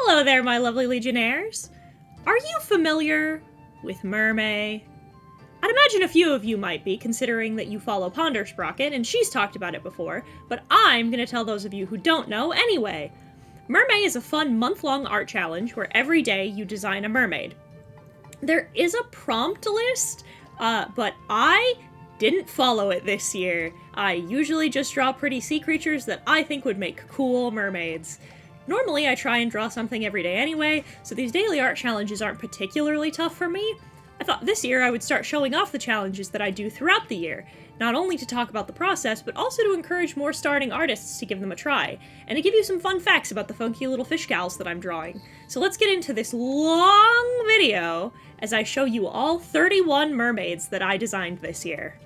Hello there, my lovely Legionnaires! Are you familiar with MerMay? I'd imagine a few of you might be, considering that you follow Pondersprocket, and she's talked about it before, but I'm gonna tell those of you who don't know anyway. MerMay is a fun month-long art challenge where every day you design a mermaid. There is a prompt list, but I didn't follow it this year. I usually just draw pretty sea creatures that I think would make cool mermaids. Normally I try and draw something every day anyway, so these daily art challenges aren't particularly tough for me. I thought this year I would start showing off the challenges that I do throughout the year, not only to talk about the process, but also to encourage more starting artists to give them a try, and to give you some fun facts about the funky little fish gals that I'm drawing. So let's get into this long video as I show you all 31 mermaids that I designed this year.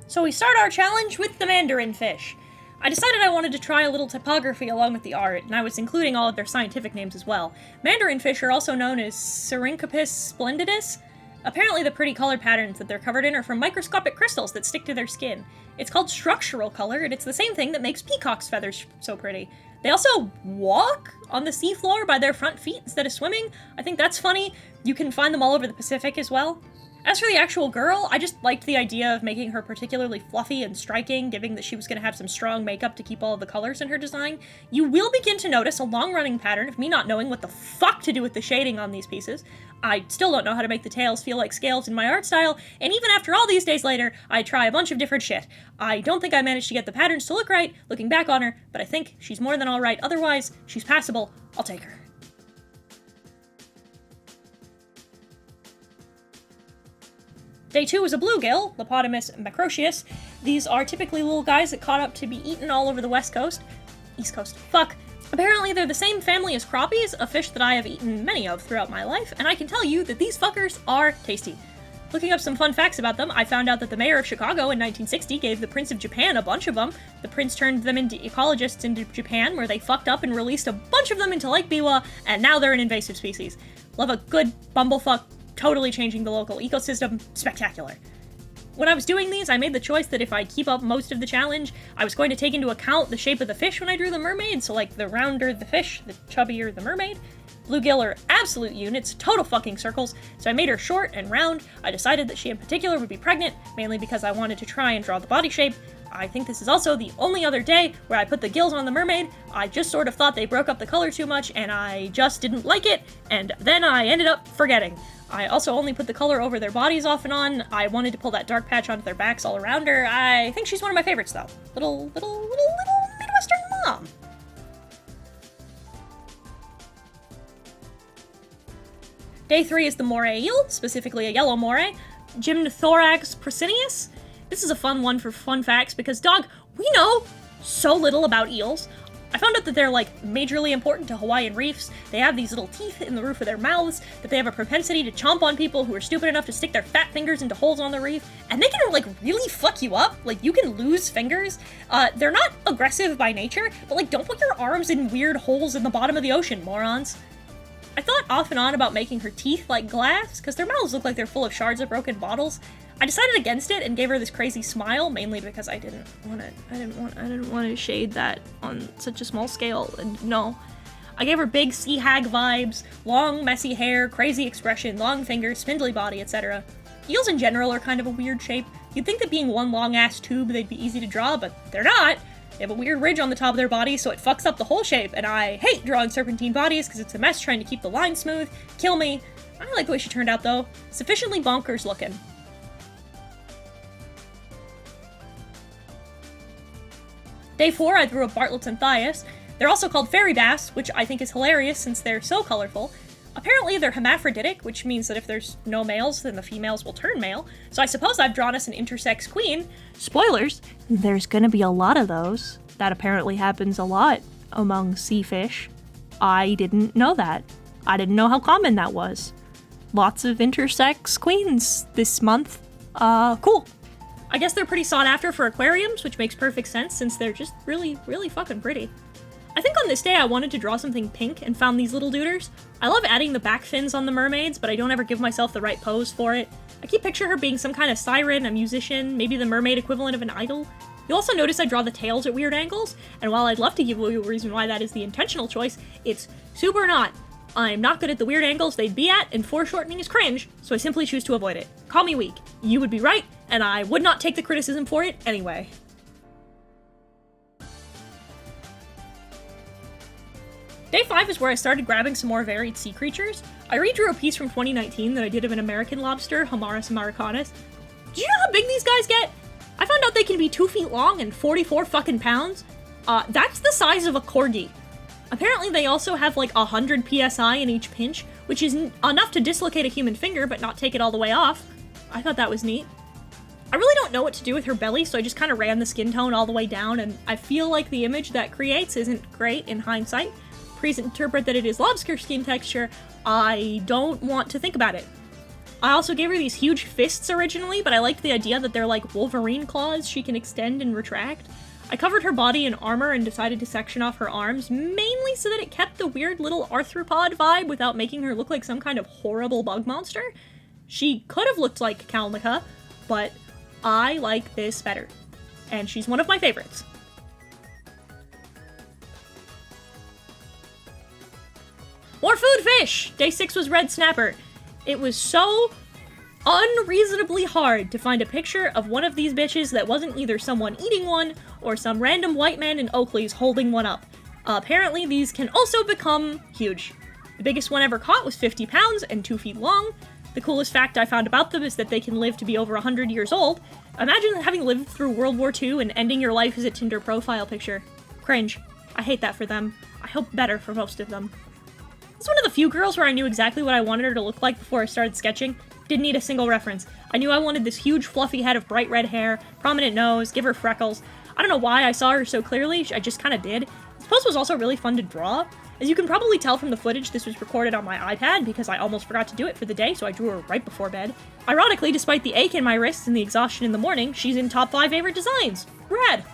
So we start our challenge with the mandarin fish. I decided I wanted to try a little typography along with the art, and I was including all of their scientific names as well. Mandarin fish are also known as Syrincops splendidus. Apparently the pretty color patterns that they're covered in are from microscopic crystals that stick to their skin. It's called structural color, and it's the same thing that makes peacock's feathers so pretty. They also walk on the seafloor by their front feet instead of swimming. I think that's funny. You can find them all over the Pacific as well. As for the actual girl, I just liked the idea of making her particularly fluffy and striking, given that she was going to have some strong makeup to keep all of the colors in her design. You will begin to notice a long-running pattern of me not knowing what the fuck to do with the shading on these pieces. I still don't know how to make the tails feel like scales in my art style, and even after all these days later, I try a bunch of different shit. I don't think I managed to get the patterns to look right, looking back on her, but I think she's more than alright. Otherwise, she's passable. I'll take her. Day 2 is a bluegill, Lepotimus macrocius. These are typically little guys that caught up to be eaten all over the west coast. East coast. Fuck. Apparently they're the same family as crappies, a fish that I have eaten many of throughout my life, and I can tell you that these fuckers are tasty. Looking up some fun facts about them, I found out that the mayor of Chicago in 1960 gave the Prince of Japan a bunch of them. The prince turned them into ecologists into Japan, where they fucked up and released a bunch of them into Lake Biwa, and now they're an invasive species. Love a good bumblefuck, totally changing the local ecosystem. Spectacular. When I was doing these, I made the choice that if I keep up most of the challenge, I was going to take into account the shape of the fish when I drew the mermaid, so like the rounder the fish, the chubbier the mermaid. Bluegill are absolute units, total fucking circles, so I made her short and round. I decided that she in particular would be pregnant, mainly because I wanted to try and draw the body shape. I think this is also the only other day where I put the gills on the mermaid. I just sort of thought they broke up the color too much, and I just didn't like it, and then I ended up forgetting. I also only put the color over their bodies off and on. I wanted to pull that dark patch onto their backs all around her. I think she's one of my favorites, though. Little Midwestern mom. Day 3 is the moray eel, specifically a yellow moray, Gymnothorax procineus. This is a fun one for fun facts because, dog, we know so little about eels. I found out that they're, like, majorly important to Hawaiian reefs. They have these little teeth in the roof of their mouths, that they have a propensity to chomp on people who are stupid enough to stick their fat fingers into holes on the reef, and they can, like, really fuck you up. Like, you can lose fingers. They're not aggressive by nature, but, like, don't put your arms in weird holes in the bottom of the ocean, morons. I thought off and on about making her teeth like glass, because their mouths look like they're full of shards of broken bottles. I decided against it and gave her this crazy smile, mainly because I didn't want to shade that on such a small scale, and no. I gave her big sea hag vibes, long messy hair, crazy expression, long fingers, spindly body, etc. Eels in general are kind of a weird shape. You'd think that being one long ass tube they'd be easy to draw, but they're not. They have a weird ridge on the top of their body, so it fucks up the whole shape, and I hate drawing serpentine bodies because it's a mess trying to keep the line smooth. Kill me. I like the way she turned out, though. Sufficiently bonkers looking. Day 4, I drew a Bartlett's Anthias. They're also called fairy bass, which I think is hilarious since they're so colorful. Apparently they're hermaphroditic, which means that if there's no males, then the females will turn male. So I suppose I've drawn us an intersex queen. Spoilers, there's gonna be a lot of those. That apparently happens a lot among sea fish. I didn't know that. I didn't know how common that was. Lots of intersex queens this month. Cool. I guess they're pretty sought after for aquariums, which makes perfect sense since they're just really, really fucking pretty. I think on this day I wanted to draw something pink and found these little duders. I love adding the back fins on the mermaids, but I don't ever give myself the right pose for it. I keep picturing her being some kind of siren, a musician, maybe the mermaid equivalent of an idol. You'll also notice I draw the tails at weird angles, and while I'd love to give you a reason why that is the intentional choice, it's super not. I'm not good at the weird angles they'd be at, and foreshortening is cringe, so I simply choose to avoid it. Call me weak. You would be right, and I would not take the criticism for it anyway. Day 5 is where I started grabbing some more varied sea creatures. I redrew a piece from 2019 that I did of an American lobster, Homarus americanus. Do you know how big these guys get? I found out they can be 2 feet long and 44 fucking pounds. That's the size of a corgi. Apparently they also have like 100 psi in each pinch, which is enough to dislocate a human finger but not take it all the way off. I thought that was neat. I really don't know what to do with her belly, so I just kind of ran the skin tone all the way down, and I feel like the image that creates isn't great in hindsight. Please interpret that it is lobster skin texture. I don't want to think about it. I also gave her these huge fists originally, but I liked the idea that they're like Wolverine claws she can extend and retract. I covered her body in armor and decided to section off her arms, mainly so that it kept the weird little arthropod vibe without making her look like some kind of horrible bug monster. She could have looked like Kalnica, but I like this better. And she's one of my favorites. More food fish! Day 6 was red snapper. It was so unreasonably hard to find a picture of one of these bitches that wasn't either someone eating one or some random white man in Oakley's holding one up. Apparently these can also become huge. The biggest one ever caught was 50 pounds and 2 feet long. The coolest fact I found about them is that they can live to be over 100 years old. Imagine having lived through World War II and ending your life as a Tinder profile picture. Cringe. I hate that for them. I hope better for most of them. It's one of the few girls where I knew exactly what I wanted her to look like before I started sketching. Didn't need a single reference. I knew I wanted this huge fluffy head of bright red hair, prominent nose, give her freckles. I don't know why I saw her so clearly, I just kinda did. This pose was also really fun to draw. As you can probably tell from the footage, this was recorded on my iPad because I almost forgot to do it for the day, so I drew her right before bed. Ironically, despite the ache in my wrists and the exhaustion in the morning, she's in top 5 favorite designs. Rad!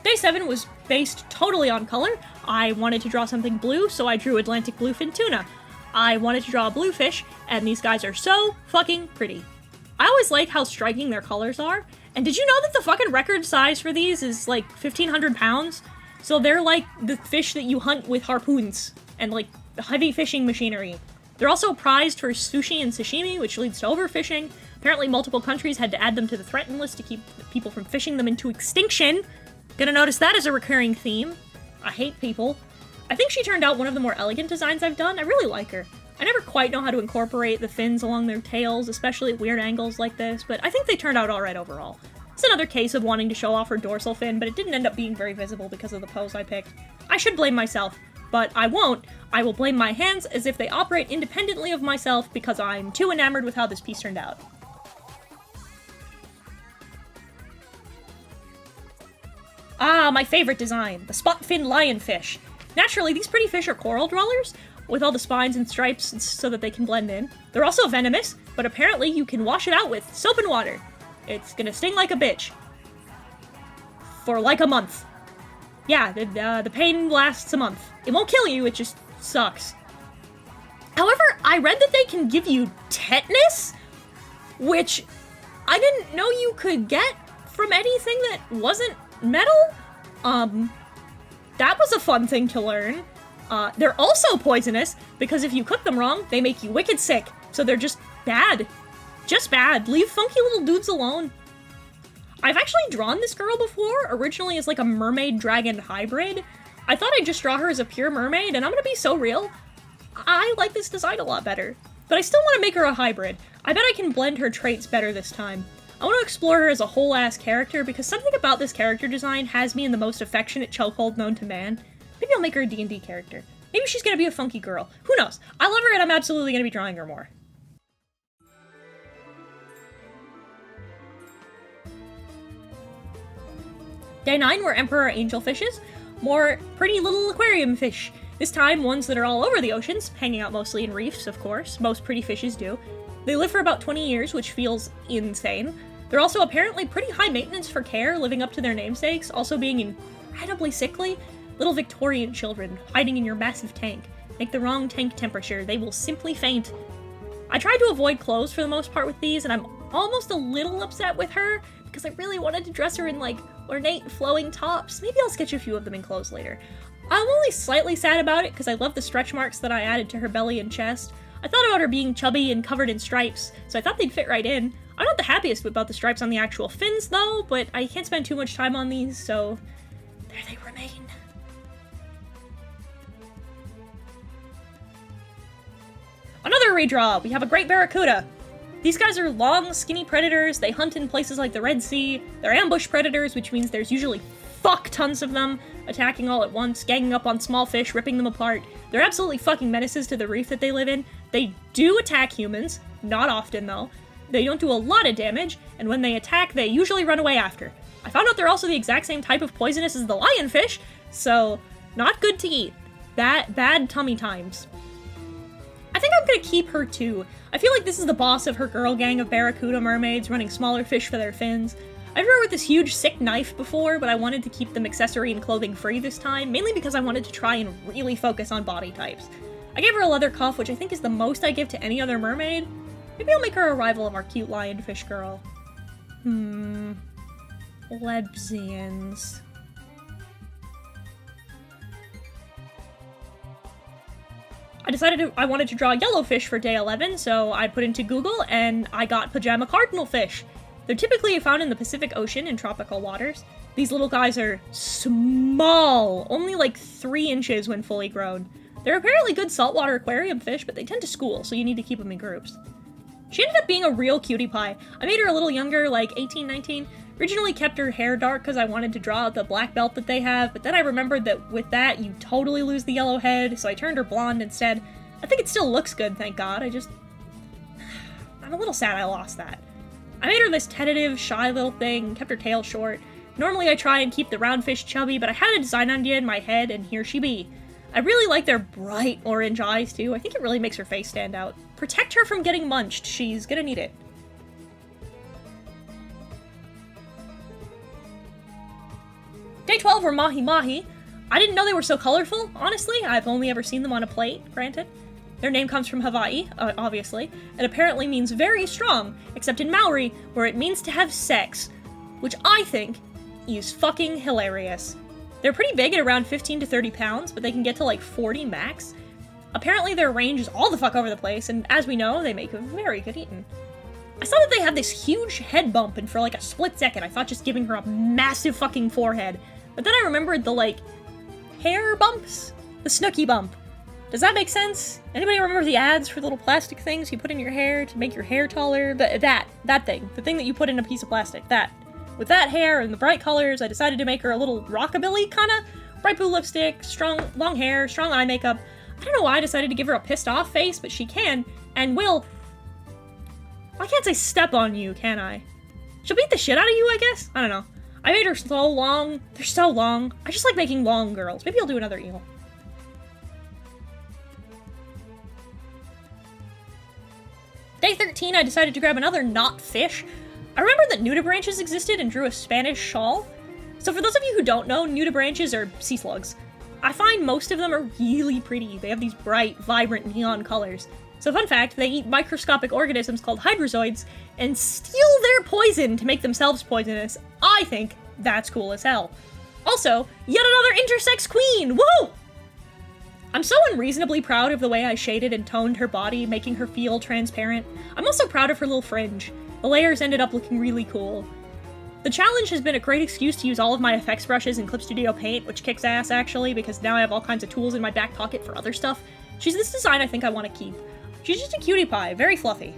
Day 7 was based totally on color. I wanted to draw something blue, so I drew Atlantic bluefin tuna. I wanted to draw a bluefish, and these guys are so fucking pretty. I always like how striking their colors are. And did you know that the fucking record size for these is like 1,500 pounds? So they're like the fish that you hunt with harpoons and like heavy fishing machinery. They're also prized for sushi and sashimi, which leads to overfishing. Apparently multiple countries had to add them to the threatened list to keep people from fishing them into extinction. Gonna notice that as a recurring theme. I hate people. I think she turned out one of the more elegant designs I've done. I really like her. I never quite know how to incorporate the fins along their tails, especially at weird angles like this, but I think they turned out alright overall. It's another case of wanting to show off her dorsal fin, but it didn't end up being very visible because of the pose I picked. I should blame myself, but I won't. I will blame my hands as if they operate independently of myself because I'm too enamored with how this piece turned out. Ah, my favorite design, the spot fin lionfish. Naturally, these pretty fish are coral dwellers, with all the spines and stripes so that they can blend in. They're also venomous, but apparently you can wash it out with soap and water. It's gonna sting like a bitch. For like a month. Yeah, the pain lasts a month. It won't kill you, it just sucks. However, I read that they can give you tetanus, which I didn't know you could get from anything that wasn't metal? That was a fun thing to learn. They're also poisonous, because if you cook them wrong, they make you wicked sick. So they're just bad. Just bad. Leave funky little dudes alone. I've actually drawn this girl before, originally as like a mermaid-dragon hybrid. I thought I'd just draw her as a pure mermaid, and I'm gonna be so real. I like this design a lot better. But I still want to make her a hybrid. I bet I can blend her traits better this time. I want to explore her as a whole-ass character, because something about this character design has me in the most affectionate chokehold known to man. Maybe I'll make her a D&D character. Maybe she's gonna be a funky girl. Who knows? I love her and I'm absolutely gonna be drawing her more. Day 9 were Emperor Angelfishes. More pretty little aquarium fish. This time, ones that are all over the oceans, hanging out mostly in reefs, of course. Most pretty fishes do. They live for about 20 years, which feels insane. They're also apparently pretty high maintenance for care, living up to their namesakes, also being incredibly sickly. Little Victorian children, hiding in your massive tank. Make the wrong tank temperature, they will simply faint. I tried to avoid clothes for the most part with these, and I'm almost a little upset with her, because I really wanted to dress her in, like, ornate flowing tops. Maybe I'll sketch a few of them in clothes later. I'm only slightly sad about it because I love the stretch marks that I added to her belly and chest. I thought about her being chubby and covered in stripes, so I thought they'd fit right in. I'm not the happiest about the stripes on the actual fins though, but I can't spend too much time on these, so there they remain. Another redraw! We have a great barracuda! These guys are long, skinny predators. They hunt in places like the Red Sea. They're ambush predators, which means there's usually fuck tons of them, attacking all at once, ganging up on small fish, ripping them apart. They're absolutely fucking menaces to the reef that they live in. They do attack humans, not often though. They don't do a lot of damage, and when they attack, they usually run away after. I found out they're also the exact same type of poisonous as the lionfish, so not good to eat. Bad tummy times. I think I'm gonna keep her too. I feel like this is the boss of her girl gang of barracuda mermaids running smaller fish for their fins. I've run with this huge sick knife before, but I wanted to keep them accessory and clothing free this time, mainly because I wanted to try and really focus on body types. I gave her a leather cuff, which I think is the most I give to any other mermaid. Maybe I'll make her a rival of our cute lionfish girl. Lebsians. I decided I wanted to draw yellowfish for day 11, so I put into Google and I got pajama cardinal fish. They're typically found in the Pacific Ocean in tropical waters. These little guys are small, only like 3 inches when fully grown. They're apparently good saltwater aquarium fish, but they tend to school, so you need to keep them in groups. She ended up being a real cutie pie. I made her a little younger, like 18, 19. Originally kept her hair dark because I wanted to draw out the black belt that they have, but then I remembered that with that, you totally lose the yellow head, so I turned her blonde instead. I think it still looks good, thank God. I'm a little sad I lost that. I made her this tentative, shy little thing, kept her tail short. Normally I try and keep the round fish chubby, but I had a design idea in my head, and here she be. I really like their bright orange eyes, too. I think it really makes her face stand out. Protect her from getting munched. She's gonna need it. Day 12 were Mahi Mahi. I didn't know they were so colorful, honestly. I've only ever seen them on a plate, granted. Their name comes from Hawaii, obviously, and apparently means very strong, except in Maori, where it means to have sex, which I think is fucking hilarious. They're pretty big at around 15 to 30 pounds, but they can get to like 40 max. Apparently their range is all the fuck over the place, and as we know, they make a very good eaten. I saw that they had this huge head bump, and for like a split second I thought just giving her a massive fucking forehead. But then I remembered the, like, hair bumps? The Snooki bump. Does that make sense? Anybody remember the ads for little plastic things you put in your hair to make your hair taller? That thing. The thing that you put in a piece of plastic. That. With that hair and the bright colors, I decided to make her a little rockabilly, kinda. Bright blue lipstick, strong, long hair, strong eye makeup. I don't know why I decided to give her a pissed off face, but she can, and will. Why can't I step on you, can I? She'll beat the shit out of you, I guess? I don't know. I made her so long. They're so long. I just like making long girls. Maybe I'll do another eel. Day 13, I decided to grab another not fish. I remembered that nudibranches existed and drew a Spanish shawl. So for those of you who don't know, nudibranches are sea slugs. I find most of them are really pretty. They have these bright, vibrant neon colors. So fun fact, they eat microscopic organisms called hydrozoids and steal their poison to make themselves poisonous. I think that's cool as hell. Also, yet another intersex queen! Woo! I'm so unreasonably proud of the way I shaded and toned her body, making her feel transparent. I'm also proud of her little fringe. The layers ended up looking really cool. The challenge has been a great excuse to use all of my effects brushes in Clip Studio Paint, which kicks ass actually, because now I have all kinds of tools in my back pocket for other stuff. She's this design I think I want to keep. She's just a cutie pie, very fluffy.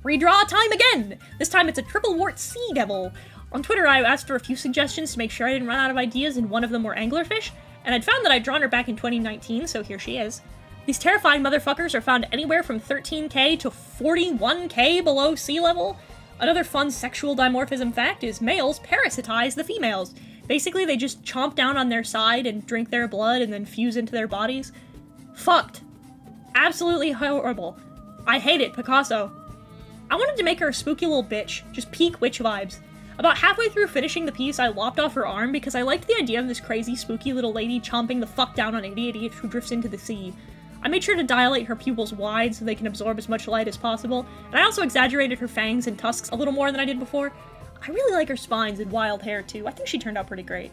Redraw time again! This time it's a triple wart sea devil. On Twitter I asked for a few suggestions to make sure I didn't run out of ideas, and one of them were anglerfish, and I'd found that I'd drawn her back in 2019, so here she is. These terrifying motherfuckers are found anywhere from 13k to 41k below sea level. Another fun sexual dimorphism fact is males parasitize the females. Basically, they just chomp down on their side and drink their blood and then fuse into their bodies. Fucked. Absolutely horrible. I hate it, Picasso. I wanted to make her a spooky little bitch, just peak witch vibes. About halfway through finishing the piece, I lopped off her arm because I liked the idea of this crazy spooky little lady chomping the fuck down on an idiot who drifts into the sea. I made sure to dilate her pupils wide so they can absorb as much light as possible, and I also exaggerated her fangs and tusks a little more than I did before. I really like her spines and wild hair too. I think she turned out pretty great.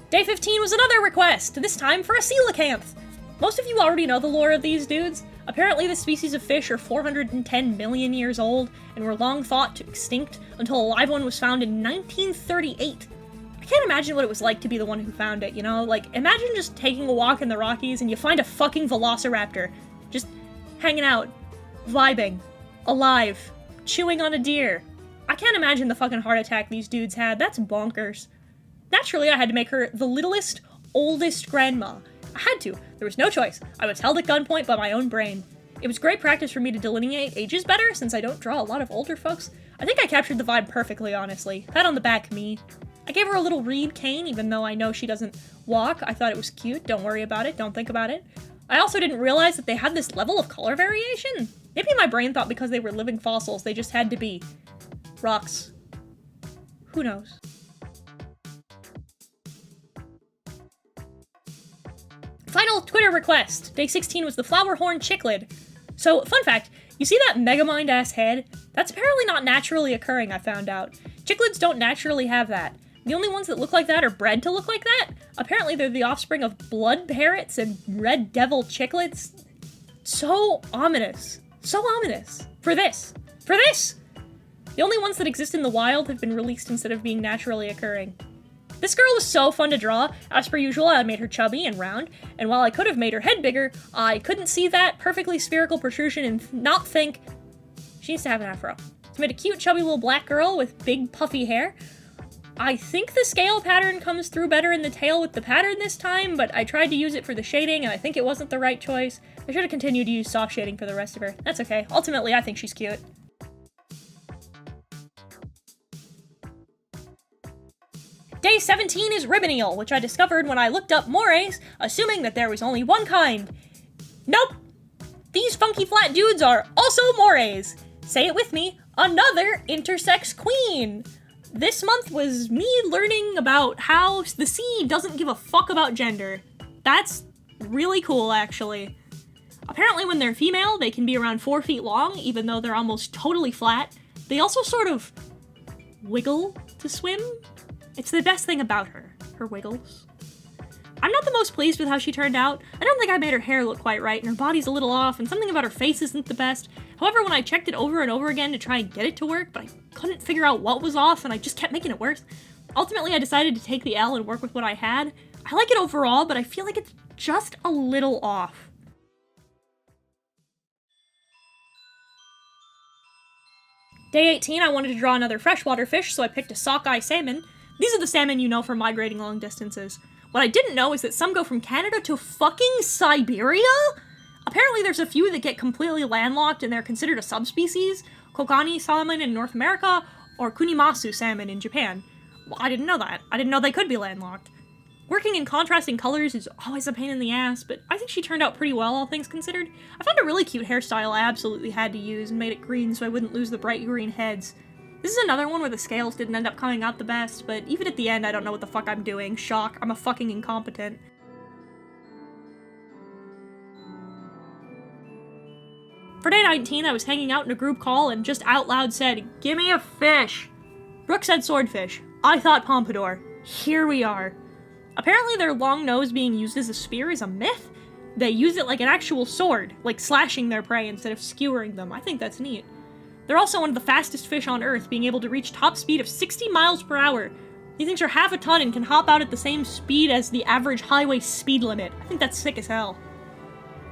Day 15 was another request, this time for a coelacanth. Most of you already know the lore of these dudes. Apparently this species of fish are 410 million years old and were long thought to extinct until a live one was found in 1938. I can't imagine what it was like to be the one who found it, you know? Like, imagine just taking a walk in the Rockies and you find a fucking velociraptor. Just hanging out, vibing, alive, chewing on a deer. I can't imagine the fucking heart attack these dudes had. That's bonkers. Naturally, I had to make her the littlest, oldest grandma. I had to. There was no choice. I was held at gunpoint by my own brain. It was great practice for me to delineate ages better, since I don't draw a lot of older folks. I think I captured the vibe perfectly, honestly. Pat on the back, me. I gave her a little reed cane, even though I know she doesn't walk. I thought it was cute. Don't worry about it. Don't think about it. I also didn't realize that they had this level of color variation. Maybe my brain thought because they were living fossils, they just had to be rocks. Who knows? Final Twitter request! Day 16 was the flowerhorn cichlid. So, fun fact, you see that megamind-ass head? That's apparently not naturally occurring, I found out. Cichlids don't naturally have that. The only ones that look like that are bred to look like that. Apparently they're the offspring of blood parrots and red devil cichlids. So ominous. So ominous. For this. For this! The only ones that exist in the wild have been released instead of being naturally occurring. This girl was so fun to draw. As per usual, I made her chubby and round, and while I could have made her head bigger, I couldn't see that perfectly spherical protrusion and not think she needs to have an afro. So I made a cute chubby little black girl with big puffy hair. I think the scale pattern comes through better in the tail with the pattern this time, but I tried to use it for the shading and I think it wasn't the right choice. I should have continued to use soft shading for the rest of her. That's okay. Ultimately, I think she's cute. Day 17 is ribbon eel, which I discovered when I looked up morays, assuming that there was only one kind. Nope! These funky flat dudes are also morays! Say it with me, another intersex queen! This month was me learning about how the sea doesn't give a fuck about gender. That's really cool, actually. Apparently when they're female, they can be around 4 feet long, even though they're almost totally flat. They also sort of wiggle to swim. It's the best thing about her wiggles. I'm not the most pleased with how she turned out. I don't think I made her hair look quite right, and her body's a little off, and something about her face isn't the best. However, when I checked it over and over again to try and get it to work, but I couldn't figure out what was off, and I just kept making it worse, ultimately I decided to take the L and work with what I had. I like it overall, but I feel like it's just a little off. Day 18, I wanted to draw another freshwater fish, so I picked a sockeye salmon. These are the salmon you know for migrating long distances. What I didn't know is that some go from Canada to fucking Siberia? Apparently there's a few that get completely landlocked and they're considered a subspecies. Kokani salmon in North America, or Kunimasu salmon in Japan. Well, I didn't know that. I didn't know they could be landlocked. Working in contrasting colors is always a pain in the ass, but I think she turned out pretty well, all things considered. I found a really cute hairstyle I absolutely had to use and made it green so I wouldn't lose the bright green heads. This is another one where the scales didn't end up coming out the best, but even at the end I don't know what the fuck I'm doing. Shock, I'm a fucking incompetent. For day 19, I was hanging out in a group call and just out loud said, "Give me a fish!" Brooke said swordfish. I thought pompadour. Here we are. Apparently their long nose being used as a spear is a myth. They use it like an actual sword, like slashing their prey instead of skewering them. I think that's neat. They're also one of the fastest fish on Earth, being able to reach top speed of 60 miles per hour. These things are half a ton and can hop out at the same speed as the average highway speed limit. I think that's sick as hell.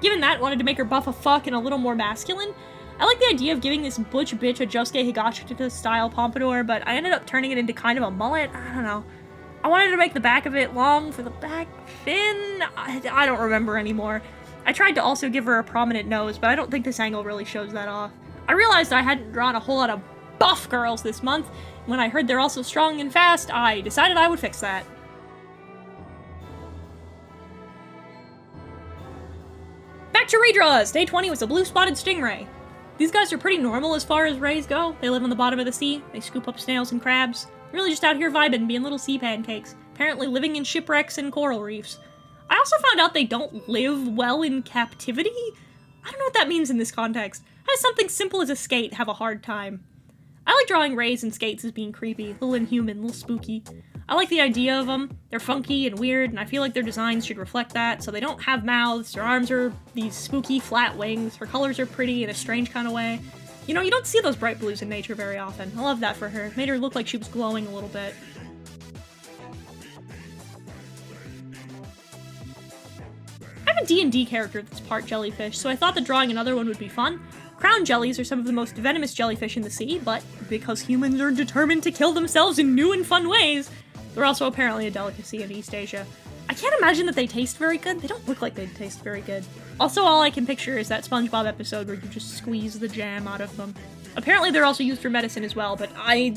Given that, wanted to make her buff a fuck and a little more masculine. I like the idea of giving this butch bitch a Josuke Higashikata style pompadour, but I ended up turning it into kind of a mullet. I don't know. I wanted to make the back of it long for the back fin. I don't remember anymore. I tried to also give her a prominent nose, but I don't think this angle really shows that off. I realized I hadn't drawn a whole lot of buff girls this month. When I heard they're also strong and fast, I decided I would fix that. Back to redraws! Day 20 was a blue-spotted stingray. These guys are pretty normal as far as rays go. They live on the bottom of the sea, they scoop up snails and crabs. Really just out here vibing, being little sea pancakes. apparently living in shipwrecks and coral reefs. I also found out they don't live well in captivity. I don't know what that means in this context. How does something simple as a skate have a hard time? I like drawing rays and skates as being creepy, a little inhuman, a little spooky. I like the idea of them. They're funky and weird, and I feel like their designs should reflect that, so they don't have mouths, their arms are these spooky flat wings, her colors are pretty in a strange kind of way. You know, you don't see those bright blues in nature very often. I love that for her. It made her look like she was glowing a little bit. I have a D&D character that's part jellyfish, so I thought that drawing another one would be fun. Crown jellies are some of the most venomous jellyfish in the sea, but because humans are determined to kill themselves in new and fun ways, they're also apparently a delicacy in East Asia. I can't imagine that they taste very good. They don't look like they taste very good. Also, all I can picture is that SpongeBob episode where you just squeeze the jam out of them. Apparently they're also used for medicine as well, but I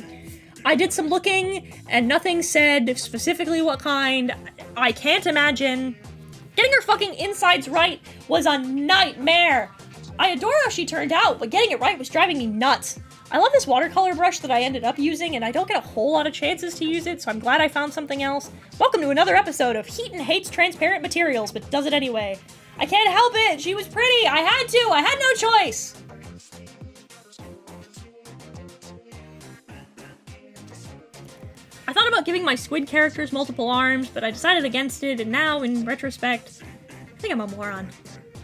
did some looking, and nothing said specifically what kind. I can't imagine. Getting her fucking insides right was a nightmare! I adore how she turned out, but getting it right was driving me nuts. I love this watercolor brush that I ended up using, and I don't get a whole lot of chances to use it, so I'm glad I found something else. Welcome to another episode of Heaton Hates Transparent Materials, but does it anyway. I can't help it! She was pretty! I had no choice! I thought about giving my squid characters multiple arms, but I decided against it, and now, in retrospect, I think I'm a moron.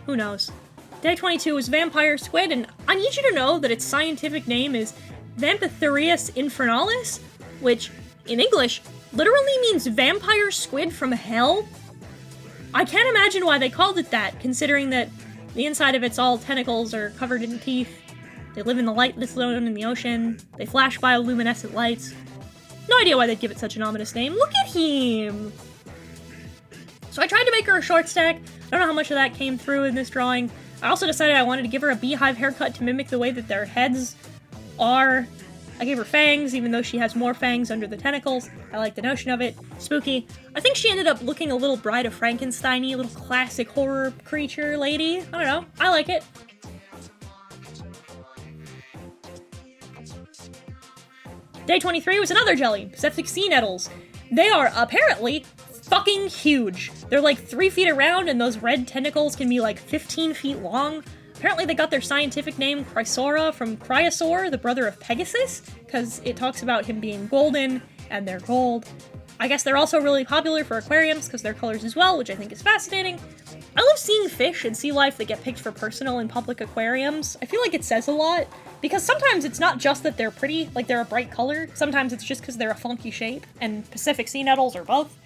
Who knows? Day 22 is vampire squid, and I need you to know that its scientific name is Vampitherius infernalis, which, in English, literally means vampire squid from hell. I can't imagine why they called it that, considering that the inside of it's all tentacles are covered in teeth, they live in the lightless zone in the ocean, they flash bioluminescent lights. No idea why they'd give it such an ominous name. Look at him! So I tried to make her a short stack. I don't know how much of that came through in this drawing. I also decided I wanted to give her a beehive haircut to mimic the way that their heads are. I gave her fangs, even though she has more fangs under the tentacles. I like the notion of it. Spooky. I think she ended up looking a little Bride of Frankenstein-y, a little classic horror creature lady. I don't know. I like it. Day 23 was another jelly, Pacific sea nettles. They are apparently fucking huge. They're like 3 feet around, and those red tentacles can be like 15 feet long. Apparently they got their scientific name Chrysora from Cryosaur, the brother of Pegasus, because it talks about him being golden, and they're gold. I guess they're also really popular for aquariums because they're colors as well, which I think is fascinating. I love seeing fish and sea life that get picked for personal in public aquariums. I feel like it says a lot, because sometimes it's not just that they're pretty, like they're a bright color, sometimes it's just because they're a funky shape, and Pacific sea nettles are both.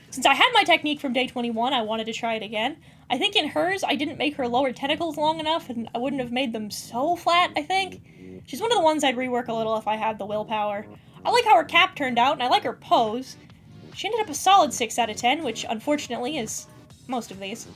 Since I had my technique from day 21, I wanted to try it again. I think in hers, I didn't make her lower tentacles long enough, and I wouldn't have made them so flat, I think. She's one of the ones I'd rework a little if I had the willpower. I like how her cap turned out, and I like her pose. She ended up a solid 6 out of 10, which unfortunately is most of these.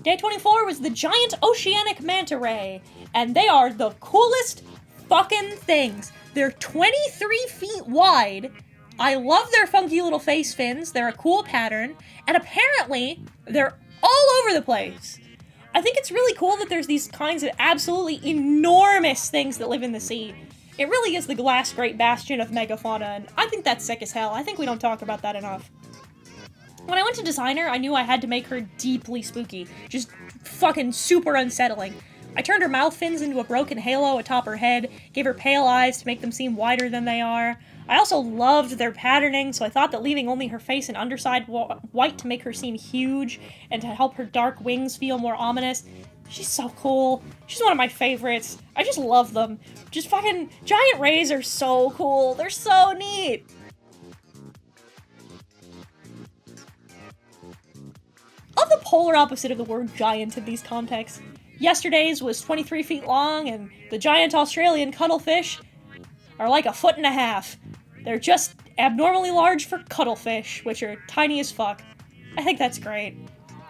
Day 24 was the giant oceanic manta ray, and they are the coolest fucking things. They're 23 feet wide. I love their funky little face fins. They're a cool pattern, and apparently they're all over the place. I think it's really cool that there's these kinds of absolutely enormous things that live in the sea. It really is the glass great bastion of megafauna, and I think that's sick as hell. I think we don't talk about that enough. When I went to design her, I knew I had to make her deeply spooky. Just fucking super unsettling. I turned her mouth fins into a broken halo atop her head, gave her pale eyes to make them seem wider than they are. I also loved their patterning, so I thought that leaving only her face and underside white to make her seem huge, and to help her dark wings feel more ominous. She's so cool. She's one of my favorites. I just love them. Just fucking giant rays are so cool. They're so neat. I love the polar opposite of the word giant in these contexts. Yesterday's was 23 feet long, and the giant Australian cuttlefish are like 1.5 feet. They're just abnormally large for cuttlefish, which are tiny as fuck. I think that's great.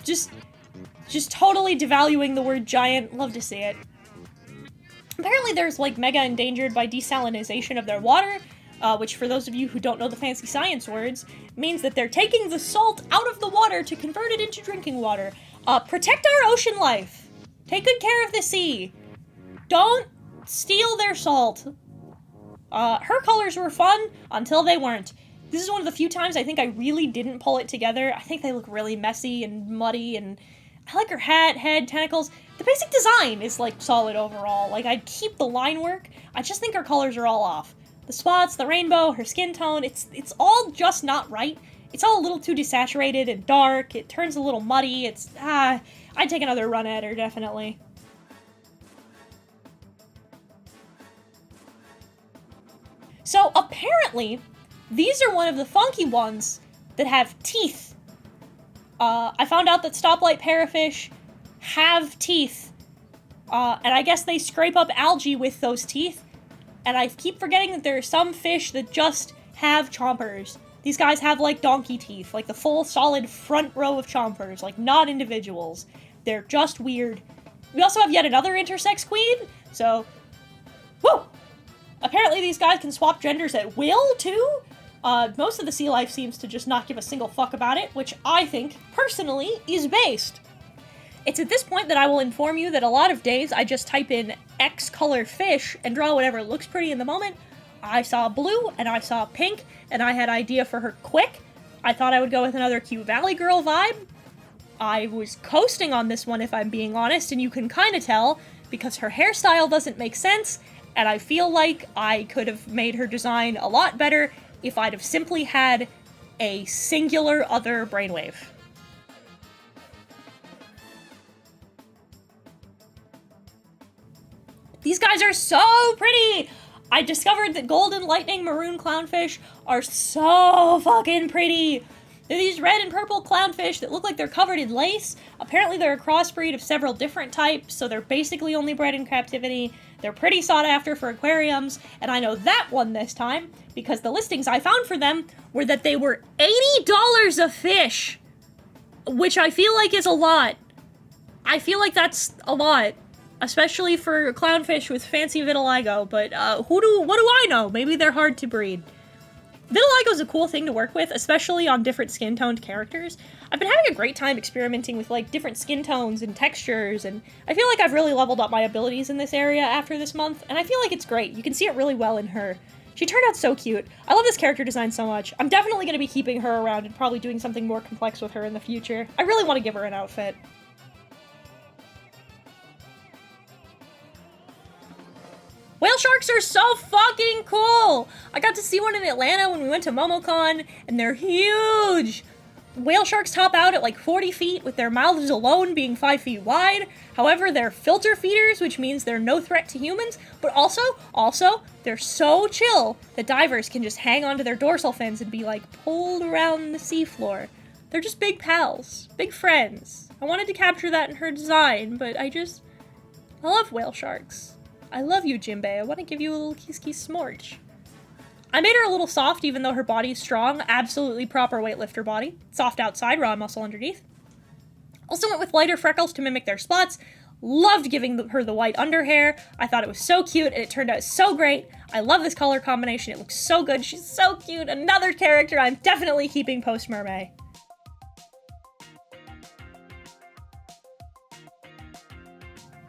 Just totally devaluing the word giant. Love to see it. Apparently there's like mega endangered by desalinization of their water, which for those of you who don't know the fancy science words, means that they're taking the salt out of the water to convert it into drinking water. Protect our ocean life. Take good care of the sea. Don't steal their salt. Her colors were fun until they weren't. This is one of the few times I think I really didn't pull it together. I think they look really messy and muddy, and I like her hat, head, tentacles. The basic design is, like, solid overall. Like, I'd keep the line work. I just think her colors are all off. The spots, the rainbow, her skin tone, it's all just not right. It's all a little too desaturated and dark. It turns a little muddy. I'd take another run at her, definitely. So, apparently, these are one of the funky ones that have teeth. I found out that stoplight parrotfish have teeth. And I guess they scrape up algae with those teeth. And I keep forgetting that there are some fish that just have chompers. These guys have, like, donkey teeth. Like, the full, solid front row of chompers. Like, not individuals. They're just weird. We also have yet another intersex queen. So, woo! Apparently these guys can swap genders at will, too. Most of the sea life seems to just not give a single fuck about it, which I think, personally, is based. It's at this point that I will inform you that a lot of days I just type in X color fish and draw whatever looks pretty in the moment. I saw blue, and I saw pink, and I had idea for her quick. I thought I would go with another cute Valley Girl vibe. I was coasting on this one, if I'm being honest, and you can kind of tell, because her hairstyle doesn't make sense, and I feel like I could have made her design a lot better if I'd have simply had a singular other brainwave. These guys are so pretty! I discovered that golden lightning maroon clownfish are so fucking pretty! They're these red and purple clownfish that look like they're covered in lace. Apparently they're a crossbreed of several different types, so they're basically only bred in captivity. They're pretty sought after for aquariums, and I know that one this time, because the listings I found for them were that they were $80 a fish! Which I feel like is a lot. I feel like that's a lot. Especially for clownfish with fancy vitiligo, but what do I know? Maybe they're hard to breed. Vitiligo is a cool thing to work with, especially on different skin-toned characters. I've been having a great time experimenting with, like, different skin tones and textures, and I feel like I've really leveled up my abilities in this area after this month, and I feel like it's great. You can see it really well in her. She turned out so cute. I love this character design so much. I'm definitely going to be keeping her around and probably doing something more complex with her in the future. I really want to give her an outfit. Whale sharks are so fucking cool! I got to see one in Atlanta when we went to MomoCon, and they're huge! Whale sharks top out at like 40 feet, with their mouths alone being 5 feet wide. However, they're filter feeders, which means they're no threat to humans, but also, they're so chill that divers can just hang onto their dorsal fins and be like pulled around the seafloor. They're just big pals, big friends. I wanted to capture that in her design, but I love whale sharks. I love you, Jimbei. I want to give you a little kiss smorch. I made her a little soft, even though her body's strong. Absolutely proper weightlifter body. Soft outside, raw muscle underneath. Also went with lighter freckles to mimic their spots. Loved giving her the white underhair. I thought it was so cute, and it turned out so great. I love this color combination. It looks so good. She's so cute. Another character I'm definitely keeping post-MerMay.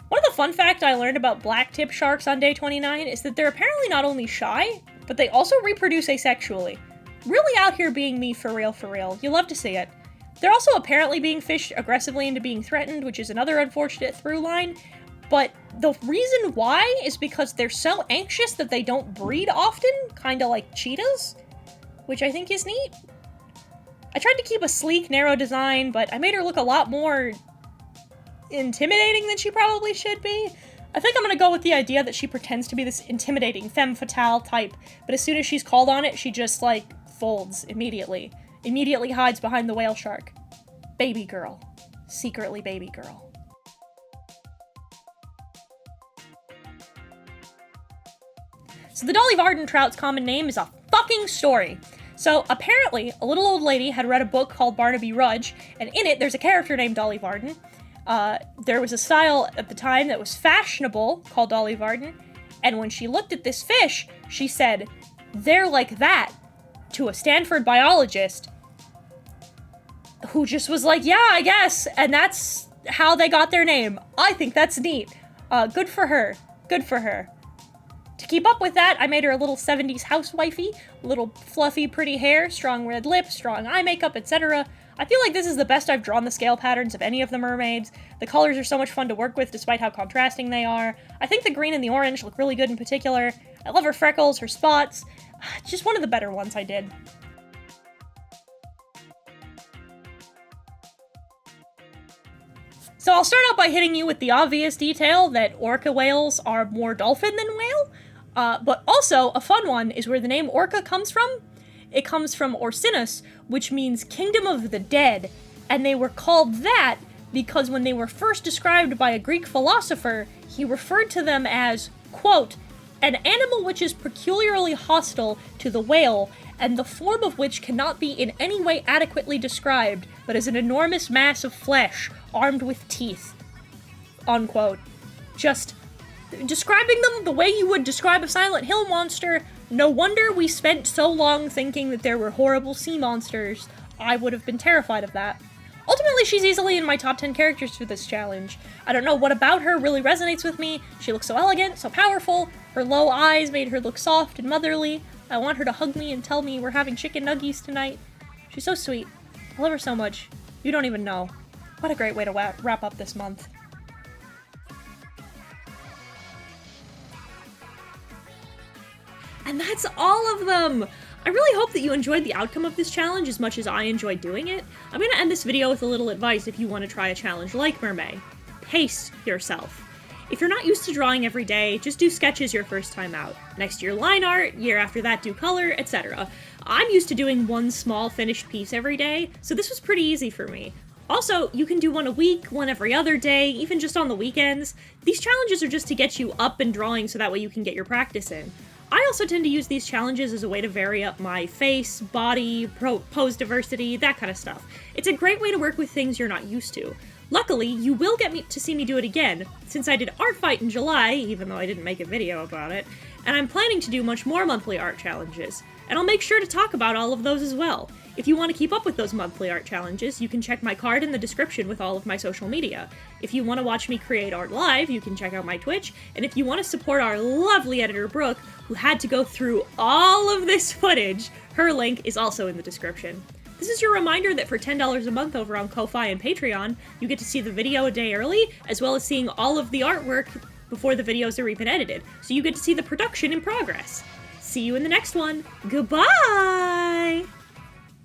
One of the fun facts I learned about black tip sharks on day 29 is that they're apparently not only shy, but they also reproduce asexually. Really out here being me for real, for real. You love to see it. They're also apparently being fished aggressively into being threatened, which is another unfortunate through line, but the reason why is because they're so anxious that they don't breed often, kinda like cheetahs, which I think is neat. I tried to keep a sleek, narrow design, but I made her look a lot more intimidating than she probably should be. I think I'm gonna go with the idea that she pretends to be this intimidating femme fatale type, but as soon as she's called on it, she just, like, folds immediately. Immediately hides behind the whale shark. Baby girl. Secretly baby girl. So the Dolly Varden trout's common name is a fucking story. So apparently, a little old lady had read a book called Barnaby Rudge, and in it there's a character named Dolly Varden. There was a style at the time that was fashionable called Dolly Varden, and when she looked at this fish, she said, "They're like that," to a Stanford biologist who just was like, yeah, I guess, and that's how they got their name. I think that's neat. Good for her. Good for her. To keep up with that, I made her a little 70s housewifey, little fluffy pretty hair, strong red lips, strong eye makeup, etc. I feel like this is the best I've drawn the scale patterns of any of the mermaids. The colors are so much fun to work with despite how contrasting they are. I think the green and the orange look really good in particular. I love her freckles, her spots. Just one of the better ones I did. So I'll start out by hitting you with the obvious detail that orca whales are more dolphin than whale, but also a fun one is where the name orca comes from. It comes from Orcinus, which means kingdom of the dead, and they were called that because when they were first described by a Greek philosopher, he referred to them as, quote, an animal which is peculiarly hostile to the whale, and the form of which cannot be in any way adequately described, but is an enormous mass of flesh, armed with teeth. Unquote. Just describing them the way you would describe a Silent Hill monster. No wonder we spent so long thinking that there were horrible sea monsters. I would have been terrified of that. Ultimately, she's easily in my top 10 characters for this challenge. I don't know what about her really resonates with me. She looks so elegant, so powerful. Her low eyes made her look soft and motherly. I want her to hug me and tell me we're having chicken nuggies tonight. She's so sweet. I love her so much. You don't even know. What a great way to wrap up this month. And that's all of them! I really hope that you enjoyed the outcome of this challenge as much as I enjoyed doing it. I'm gonna end this video with a little advice if you want to try a challenge like MerMay. Pace yourself. If you're not used to drawing every day, just do sketches your first time out. Next year line art, year after that do color, etc. I'm used to doing one small finished piece every day, so this was pretty easy for me. Also, you can do one a week, one every other day, even just on the weekends. These challenges are just to get you up and drawing so that way you can get your practice in. I also tend to use these challenges as a way to vary up my face, body, pose diversity, that kind of stuff. It's a great way to work with things you're not used to. Luckily, you will get to see me do it again, since I did Art Fight in July, even though I didn't make a video about it, and I'm planning to do much more monthly art challenges, and I'll make sure to talk about all of those as well. If you want to keep up with those monthly art challenges, you can check my card in the description with all of my social media. If you want to watch me create art live, you can check out my Twitch, and if you want to support our lovely editor Brooke, who had to go through all of this footage, her link is also in the description. This is your reminder that for $10 a month over on Ko-Fi and Patreon, you get to see the video a day early, as well as seeing all of the artwork before the videos are even edited, so you get to see the production in progress. See you in the next one. Goodbye!